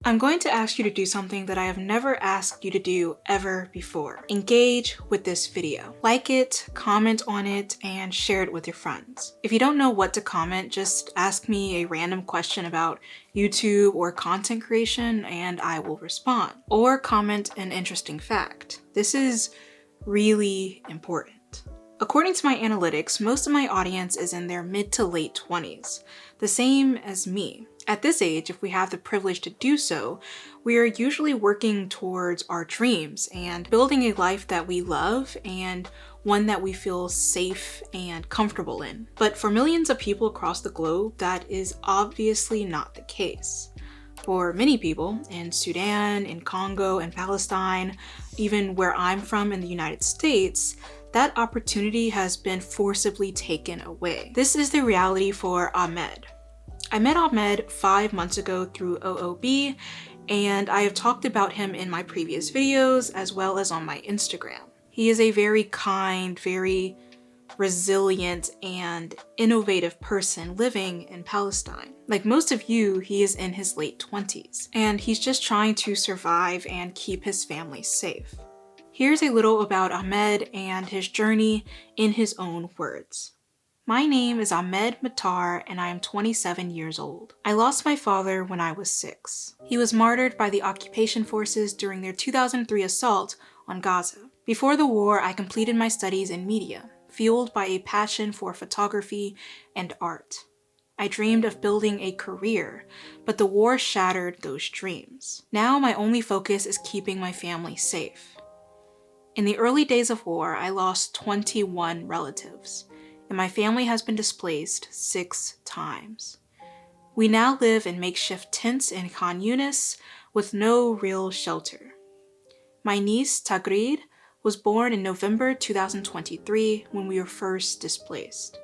I'm going to ask you to do something that I have never asked you to do ever before. Engage with this video. Like it, comment on it, and share it with your friends. If you don't know what to comment, just ask me a random question about YouTube or content creation and I will respond. Or comment an interesting fact. This is really important. According to my analytics, most of my audience is in their mid to late 20s, the same as me. At this age, if we have the privilege to do so, we are usually working towards our dreams and building a life that we love and one that we feel safe and comfortable in. But for millions of people across the globe, that is obviously not the case. For many people in Sudan, in Congo, and Palestine, even where I'm from in the United States, that opportunity has been forcibly taken away. This is the reality for Ahmed. I met Ahmed 5 months ago through OOB, and I have talked about him in my previous videos as well as on my Instagram. He is a very kind, very resilient, and innovative person living in Palestine. Like most of you, he is in his late 20s, and he's just trying to survive and keep his family safe. Here's a little about Ahmed and his journey in his own words. My name is Ahmed Matar and I am 27 years old. I lost my father when I was 6. He was martyred by the occupation forces during their 2003 assault on Gaza. Before the war, I completed my studies in media, fueled by a passion for photography and art. I dreamed of building a career, but the war shattered those dreams. Now my only focus is keeping my family safe. In the early days of war, I lost 21 relatives, and my family has been displaced 6 times. We now live in makeshift tents in Khan Yunis with no real shelter. My niece, Tagrid, was born in November 2023 when we were first displaced.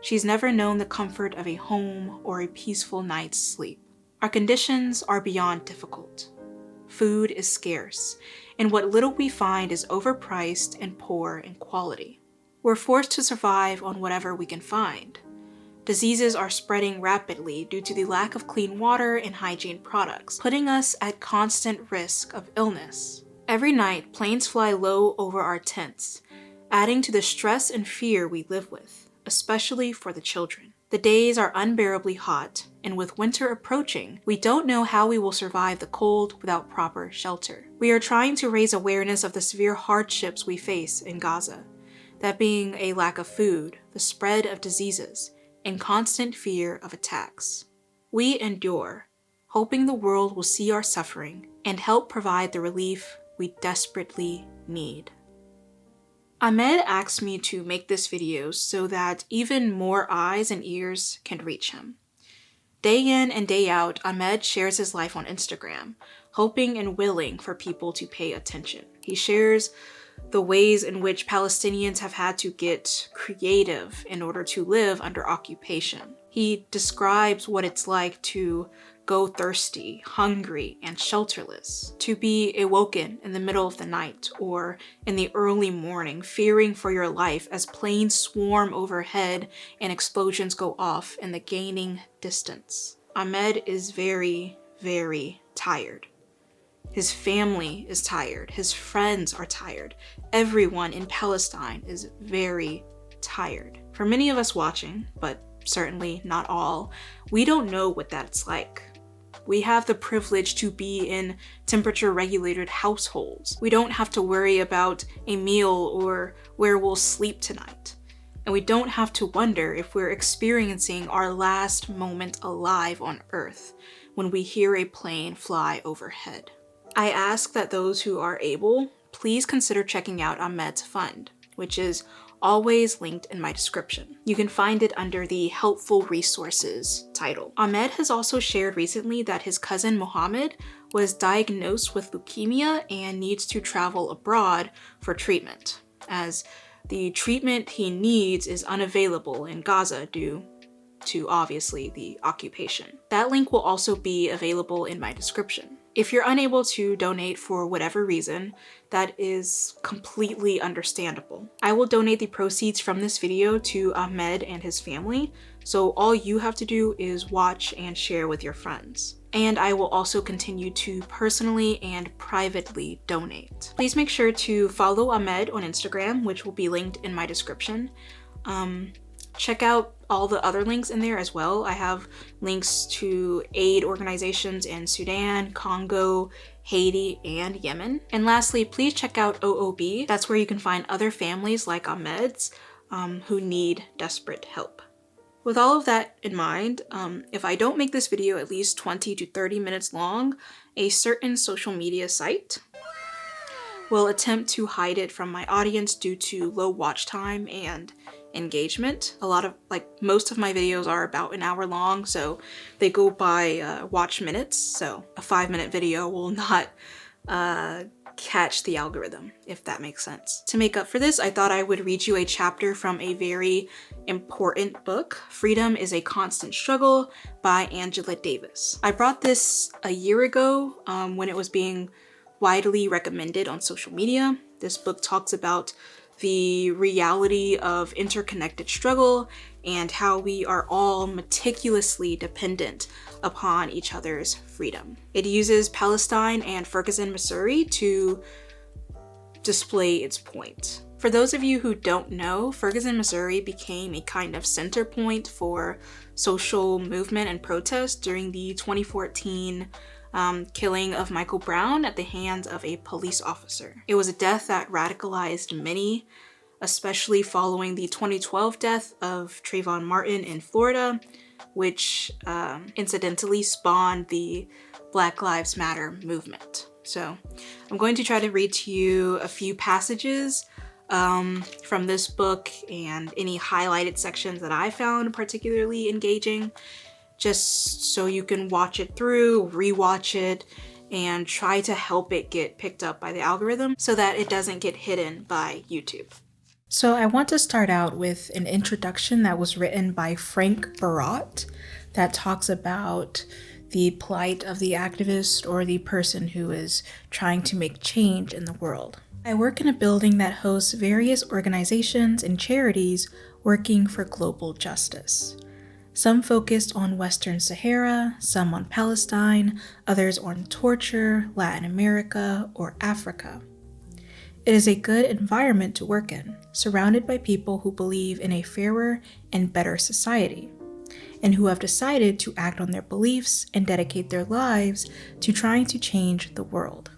She's never known the comfort of a home or a peaceful night's sleep. Our conditions are beyond difficult. Food is scarce, and what little we find is overpriced and poor in quality. We're forced to survive on whatever we can find. Diseases are spreading rapidly due to the lack of clean water and hygiene products, putting us at constant risk of illness. Every night, planes fly low over our tents, adding to the stress and fear we live with, especially for the children. The days are unbearably hot, and with winter approaching, we don't know how we will survive the cold without proper shelter. We are trying to raise awareness of the severe hardships we face in Gaza, that being a lack of food, the spread of diseases, and constant fear of attacks. We endure, hoping the world will see our suffering and help provide the relief we desperately need. Ahmed asked me to make this video so that even more eyes and ears can reach him. Day in and day out, Ahmed shares his life on Instagram, hoping and willing for people to pay attention. He shares the ways in which Palestinians have had to get creative in order to live under occupation. He describes what it's like to go thirsty, hungry, and shelterless, to be awoken in the middle of the night or in the early morning, fearing for your life as planes swarm overhead and explosions go off in the gaining distance. Ahmed is very, very tired. His family is tired. His friends are tired. Everyone in Palestine is very tired. For many of us watching, but certainly not all, we don't know what that's like. We have the privilege to be in temperature-regulated households. We don't have to worry about a meal or where we'll sleep tonight. And we don't have to wonder if we're experiencing our last moment alive on Earth when we hear a plane fly overhead. I ask that those who are able, please consider checking out Ahmed's fund, which is always linked in my description. You can find it under the Helpful Resources title. Ahmed has also shared recently that his cousin Mohammed was diagnosed with leukemia and needs to travel abroad for treatment, as the treatment he needs is unavailable in Gaza due to obviously the occupation. That link will also be available in my description. If you're unable to donate for whatever reason, that is completely understandable. I will donate the proceeds from this video to Ahmed and his family, so all you have to do is watch and share with your friends. And I will also continue to personally and privately donate. Please make sure to follow Ahmed on Instagram, which will be linked in my description. Check out all the other links in there as well. I have links to aid organizations in Sudan, Congo, Haiti, and Yemen. And lastly, please check out OOB. That's where you can find other families like Ahmed's who need desperate help. With all of that in mind, if I don't make this video at least 20 to 30 minutes long, a certain social media site will attempt to hide it from my audience due to low watch time and engagement. Most of my videos are about an hour long, so they go by watch minutes, so a 5-minute video will not catch the algorithm, if that makes sense. To make up for this, I thought I would read you a chapter from a very important book, Freedom is a Constant Struggle by Angela Davis. I brought this a year ago when it was being widely recommended on social media. This book talks about the reality of interconnected struggle and how we are all meticulously dependent upon each other's freedom. It uses Palestine and Ferguson, Missouri to display its point. For those of you who don't know, Ferguson, Missouri became a kind of center point for social movement and protest during the 2014 killing of Michael Brown at the hands of a police officer. It was a death that radicalized many, especially following the 2012 death of Trayvon Martin in Florida, which incidentally spawned the Black Lives Matter movement. So I'm going to try to read to you a few passages from this book and any highlighted sections that I found particularly engaging, just so you can watch it through, rewatch it, and try to help it get picked up by the algorithm so that it doesn't get hidden by YouTube. So I want to start out with an introduction that was written by Frank Barat that talks about the plight of the activist or the person who is trying to make change in the world. I work in a building that hosts various organizations and charities working for global justice. Some focused on Western Sahara, some on Palestine, others on torture, Latin America, or Africa. It is a good environment to work in, surrounded by people who believe in a fairer and better society, and who have decided to act on their beliefs and dedicate their lives to trying to change the world.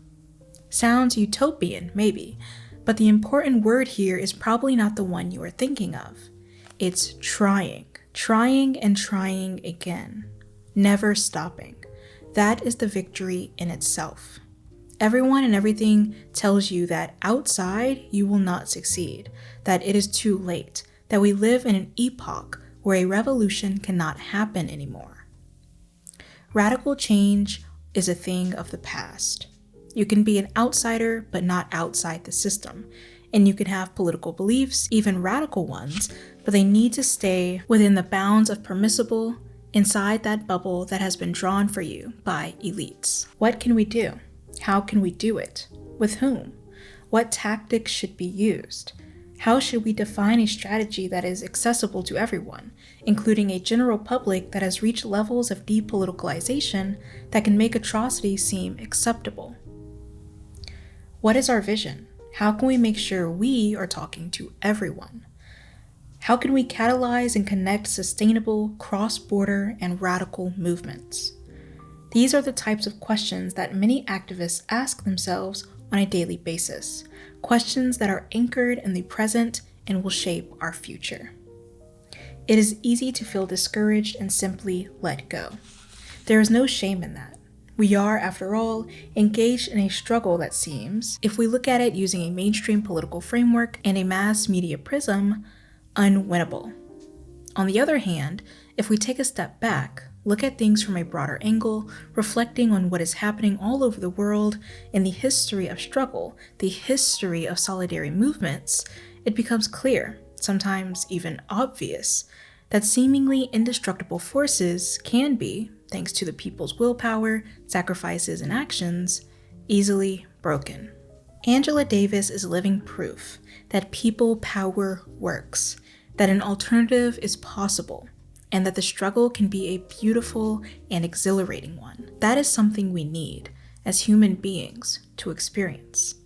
Sounds utopian, maybe, but the important word here is probably not the one you are thinking of. It's trying. Trying and trying again, never stopping. That is the victory in itself. Everyone and everything tells you that outside you will not succeed, that it is too late, that we live in an epoch where a revolution cannot happen anymore. Radical change is a thing of the past. You can be an outsider but not outside the system, and you can have political beliefs, even radical ones, but they need to stay within the bounds of permissible inside that bubble that has been drawn for you by elites. What can we do? How can we do it? With whom? What tactics should be used? How should we define a strategy that is accessible to everyone, including a general public that has reached levels of depoliticalization that can make atrocities seem acceptable? What is our vision? How can we make sure we are talking to everyone? How can we catalyze and connect sustainable, cross-border, and radical movements? These are the types of questions that many activists ask themselves on a daily basis, questions that are anchored in the present and will shape our future. It is easy to feel discouraged and simply let go. There is no shame in that. We are, after all, engaged in a struggle that seems, if we look at it using a mainstream political framework and a mass media prism, unwinnable. On the other hand, if we take a step back, look at things from a broader angle, reflecting on what is happening all over the world in the history of struggle, the history of solidarity movements, it becomes clear, sometimes even obvious, that seemingly indestructible forces can be, thanks to the people's willpower, sacrifices, and actions, easily broken. Angela Davis is living proof that people power works, that an alternative is possible, and that the struggle can be a beautiful and exhilarating one. That is something we need as human beings to experience,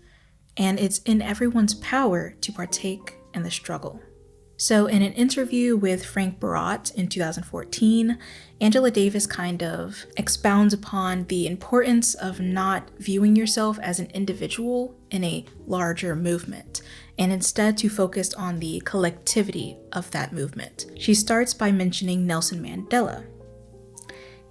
and it's in everyone's power to partake in the struggle. So in an interview with Frank Barat in 2014, Angela Davis kind of expounds upon the importance of not viewing yourself as an individual in a larger movement, and instead to focus on the collectivity of that movement. She starts by mentioning Nelson Mandela.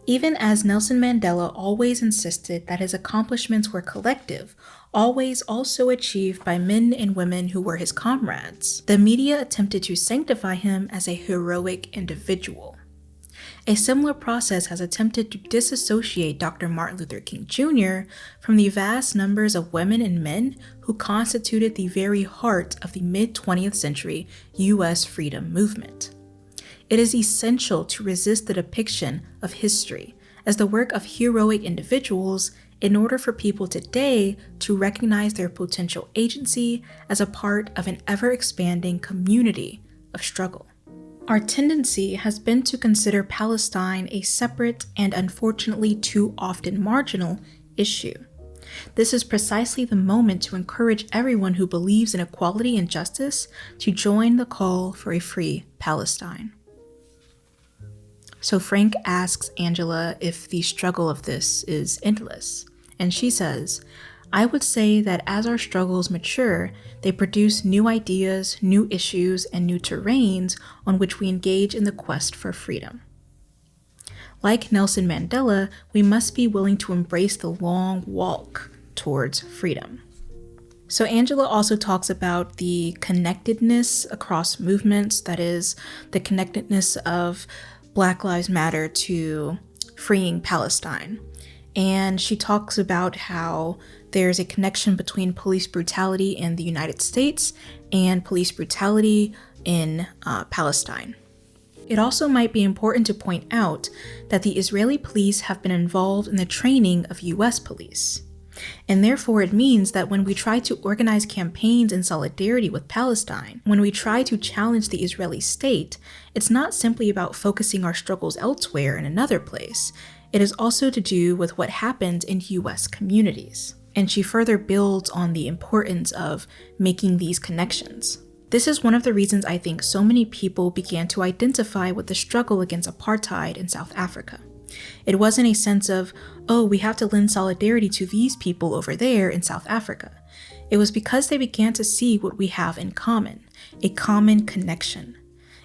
Even as Nelson Mandela always insisted that his accomplishments were collective, always also achieved by men and women who were his comrades, the media attempted to sanctify him as a heroic individual. A similar process has attempted to disassociate Dr. Martin Luther King Jr. from the vast numbers of women and men who constituted the very heart of the mid-20th century U.S. freedom movement. It is essential to resist the depiction of history as the work of heroic individuals in order for people today to recognize their potential agency as a part of an ever-expanding community of struggle. Our tendency has been to consider Palestine a separate and unfortunately too often marginal issue. This is precisely the moment to encourage everyone who believes in equality and justice to join the call for a free Palestine. So Frank asks Angela if the struggle of this is endless, and she says, "I would say that as our struggles mature, they produce new ideas, new issues, and new terrains on which we engage in the quest for freedom. Like Nelson Mandela, we must be willing to embrace the long walk towards freedom." So Angela also talks about the connectedness across movements, that is, the connectedness of Black Lives Matter to freeing Palestine. And she talks about how there's a connection between police brutality in the United States and police brutality in Palestine. It also might be important to point out that the Israeli police have been involved in the training of US police. And therefore it means that when we try to organize campaigns in solidarity with Palestine, when we try to challenge the Israeli state, it's not simply about focusing our struggles elsewhere in another place. It is also to do with what happened in US communities. And she further builds on the importance of making these connections. This is one of the reasons I think so many people began to identify with the struggle against apartheid in South Africa. It wasn't a sense of, oh, we have to lend solidarity to these people over there in South Africa. It was because they began to see what we have in common, a common connection.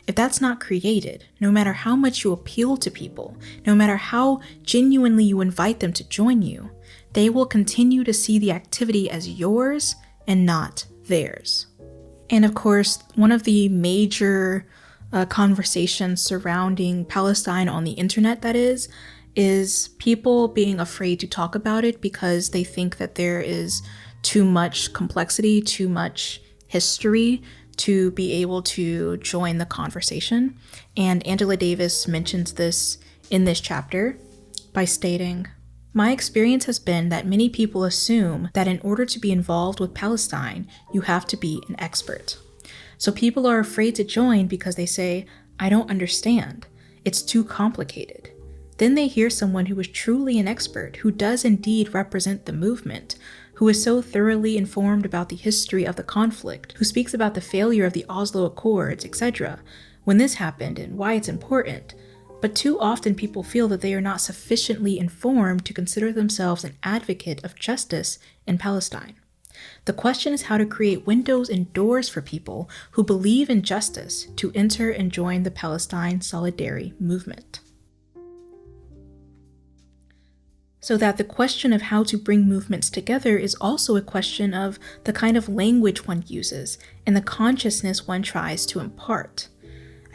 If that's not created, no matter how much you appeal to people, no matter how genuinely you invite them to join you, they will continue to see the activity as yours and not theirs. And of course, one of the major conversations surrounding Palestine on the internet, that is people being afraid to talk about it because they think that there is too much complexity, too much history to be able to join the conversation. And Angela Davis mentions this in this chapter by stating, "My experience has been that many people assume that in order to be involved with Palestine, you have to be an expert. So people are afraid to join because they say, I don't understand. It's too complicated. Then they hear someone who is truly an expert, who does indeed represent the movement, who is so thoroughly informed about the history of the conflict, who speaks about the failure of the Oslo Accords, etc., when this happened and why it's important. But too often people feel that they are not sufficiently informed to consider themselves an advocate of justice in Palestine. The question is how to create windows and doors for people who believe in justice to enter and join the Palestine Solidarity movement." So that the question of how to bring movements together is also a question of the kind of language one uses and the consciousness one tries to impart.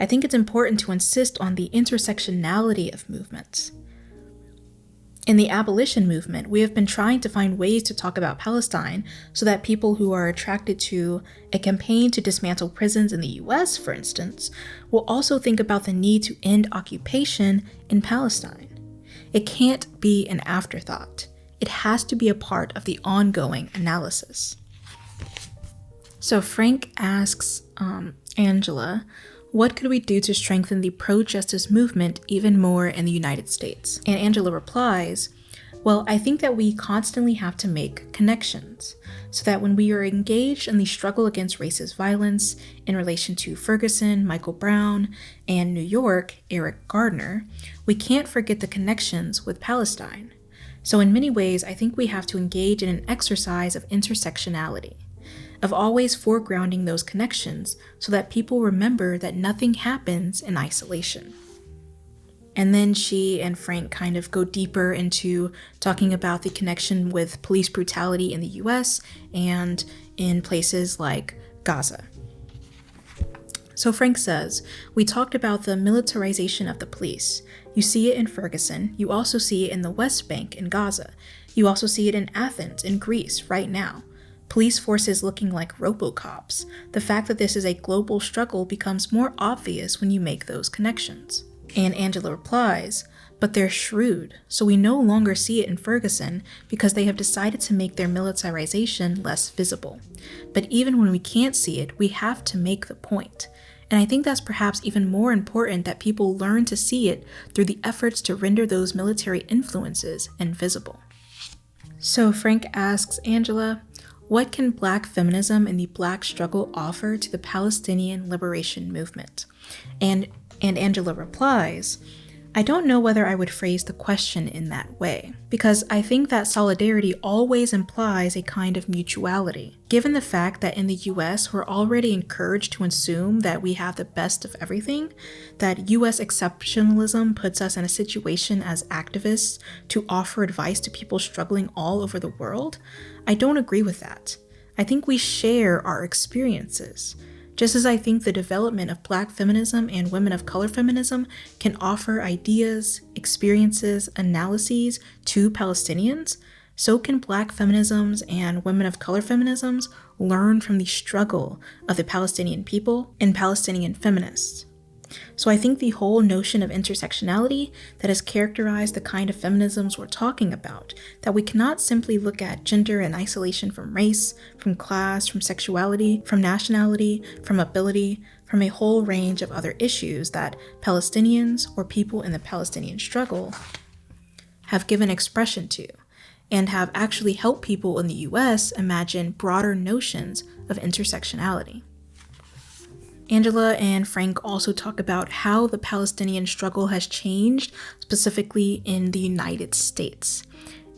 I think it's important to insist on the intersectionality of movements. In the abolition movement, we have been trying to find ways to talk about Palestine so that people who are attracted to a campaign to dismantle prisons in the US, for instance, will also think about the need to end occupation in Palestine. It can't be an afterthought. It has to be a part of the ongoing analysis. So Frank asks Angela What could we do to strengthen the pro-justice movement even more in the United States? And Angela replies, well, I think that we constantly have to make connections so that when we are engaged in the struggle against racist violence in relation to Ferguson, Michael Brown, and New York, Eric Gardner, we can't forget the connections with Palestine. So in many ways, I think we have to engage in an exercise of intersectionality, of always foregrounding those connections so that people remember that nothing happens in isolation. And then she and Frank kind of go deeper into talking about the connection with police brutality in the US and in places like Gaza. So Frank says, we talked about the militarization of the police. You see it in Ferguson. You also see it in the West Bank in Gaza. You also see it in Athens, in Greece, right now. Police forces looking like RoboCops. The fact that this is a global struggle becomes more obvious when you make those connections. And Angela replies, but they're shrewd, so we no longer see it in Ferguson because they have decided to make their militarization less visible. But even when we can't see it, we have to make the point. And I think that's perhaps even more important that people learn to see it through the efforts to render those military influences invisible. So Frank asks Angela, what can Black feminism and the Black struggle offer to the Palestinian liberation movement? And Angela replies, I don't know whether I would phrase the question in that way, because I think that solidarity always implies a kind of mutuality. Given the fact that in the US we're already encouraged to assume that we have the best of everything, that US exceptionalism puts us in a situation as activists to offer advice to people struggling all over the world, I don't agree with that. I think we share our experiences. Just as I think the development of Black feminism and women of color feminism can offer ideas, experiences, analyses to Palestinians, so can Black feminisms and women of color feminisms learn from the struggle of the Palestinian people and Palestinian feminists. So I think the whole notion of intersectionality that has characterized the kind of feminisms we're talking about, that we cannot simply look at gender in isolation from race, from class, from sexuality, from nationality, from ability, from a whole range of other issues that Palestinians or people in the Palestinian struggle have given expression to, and have actually helped people in the US imagine broader notions of intersectionality. Angela and Frank also talk about how the Palestinian struggle has changed, specifically in the United States.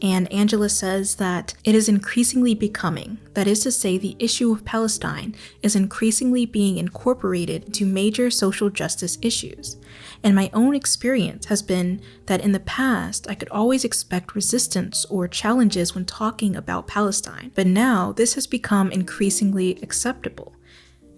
And Angela says that it is increasingly becoming, that is to say, the issue of Palestine is increasingly being incorporated into major social justice issues. And my own experience has been that in the past, I could always expect resistance or challenges when talking about Palestine, but now this has become increasingly acceptable.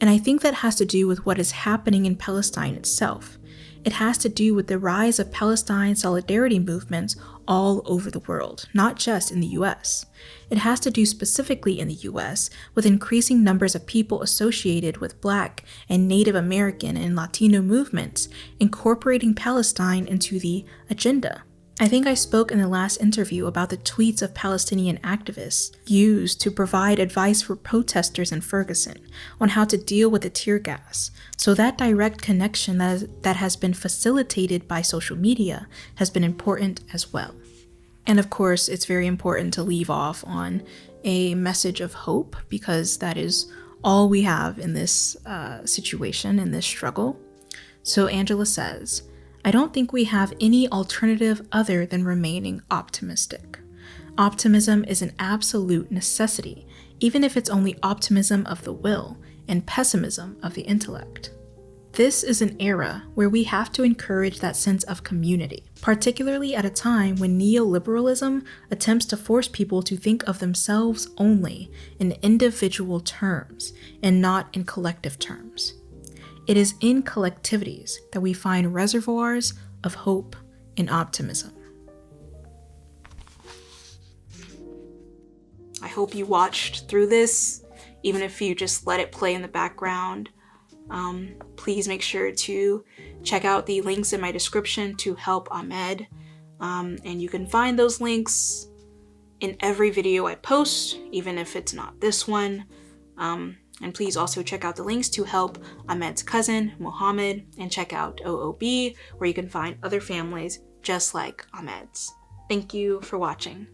And I think that has to do with what is happening in Palestine itself. It has to do with the rise of Palestine solidarity movements all over the world, not just in the US. It has to do specifically in the US with increasing numbers of people associated with Black and Native American and Latino movements incorporating Palestine into the agenda. I think I spoke in the last interview about the tweets of Palestinian activists used to provide advice for protesters in Ferguson on how to deal with the tear gas. So that direct connection that has been facilitated by social media has been important as well. And of course, it's very important to leave off on a message of hope, because that is all we have in this situation, in this struggle. So Angela says, I don't think we have any alternative other than remaining optimistic. Optimism is an absolute necessity, even if it's only optimism of the will and pessimism of the intellect. This is an era where we have to encourage that sense of community, particularly at a time when neoliberalism attempts to force people to think of themselves only in individual terms and not in collective terms. It is in collectivities that we find reservoirs of hope and optimism. I hope you watched through this, even if you just let it play in the background. Please make sure to check out the links in my description to help Ahmed. And you can find those links in every video I post, even if it's not this one. And please also check out the links to help Ahmed's cousin, Mohammed, and check out OOB, where you can find other families just like Ahmed's. Thank you for watching.